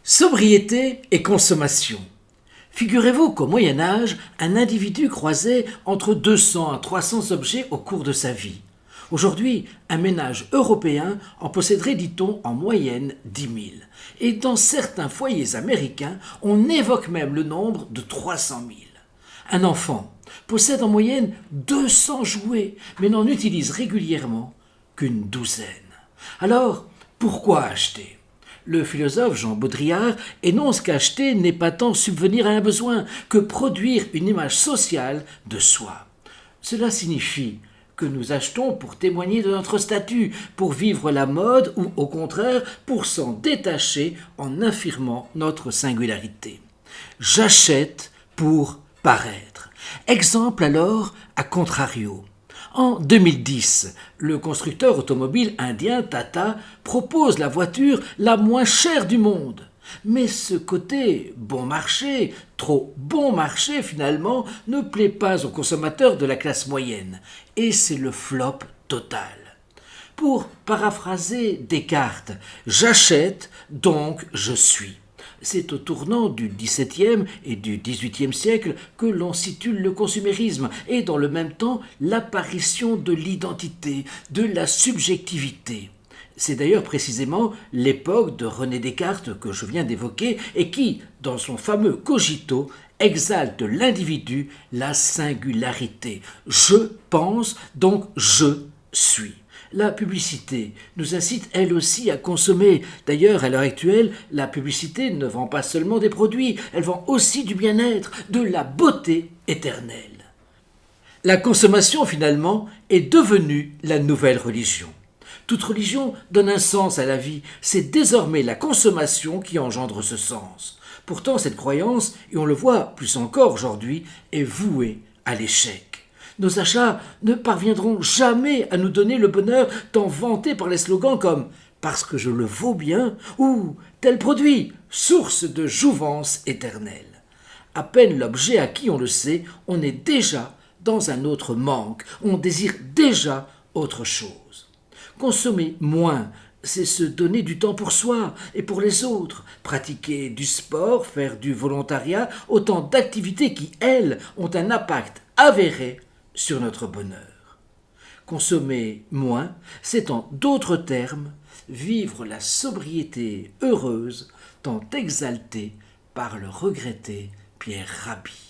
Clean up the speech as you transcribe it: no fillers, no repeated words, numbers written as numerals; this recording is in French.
Sobriété et consommation. Figurez-vous qu'au Moyen Âge, un individu croisait entre 200 à 300 objets au cours de sa vie. Aujourd'hui, un ménage européen en posséderait, dit-on, en moyenne 10 000. Et dans certains foyers américains, on évoque même le nombre de 300 000. Un enfant possède en moyenne 200 jouets, mais n'en utilise régulièrement qu'une douzaine. Alors, pourquoi acheter ? Le philosophe Jean Baudrillard énonce qu'acheter n'est pas tant subvenir à un besoin que produire une image sociale de soi. Cela signifie que nous achetons pour témoigner de notre statut, pour vivre la mode ou au contraire pour s'en détacher en affirmant notre singularité. J'achète pour paraître. Exemple alors à contrario. En 2010, le constructeur automobile indien Tata propose la voiture la moins chère du monde. Mais ce côté bon marché, trop bon marché finalement, ne plaît pas aux consommateurs de la classe moyenne. Et c'est le flop total. Pour paraphraser Descartes, j'achète, donc je suis. C'est au tournant du XVIIe et du XVIIIe siècle que l'on situe le consumérisme et dans le même temps l'apparition de l'identité, de la subjectivité. C'est d'ailleurs précisément l'époque de René Descartes que je viens d'évoquer et qui, dans son fameux Cogito, exalte l'individu, la singularité. Je pense, donc je suis. La publicité nous incite elle aussi à consommer. D'ailleurs, à l'heure actuelle, la publicité ne vend pas seulement des produits, elle vend aussi du bien-être, de la beauté éternelle. La consommation, finalement, est devenue la nouvelle religion. Toute religion donne un sens à la vie, c'est désormais la consommation qui engendre ce sens. Pourtant, cette croyance, et on le voit plus encore aujourd'hui, est vouée à l'échec. Nos achats ne parviendront jamais à nous donner le bonheur tant vanté par les slogans comme « parce que je le vaux bien » ou « tel produit, source de jouvence éternelle ». À peine l'objet acquis, on le sait, on est déjà dans un autre manque, on désire déjà autre chose. Consommer moins, c'est se donner du temps pour soi et pour les autres, pratiquer du sport, faire du volontariat, autant d'activités qui, elles, ont un impact avéré sur notre bonheur. Consommer moins, c'est en d'autres termes vivre la sobriété heureuse tant exaltée par le regretté Pierre Rabhi.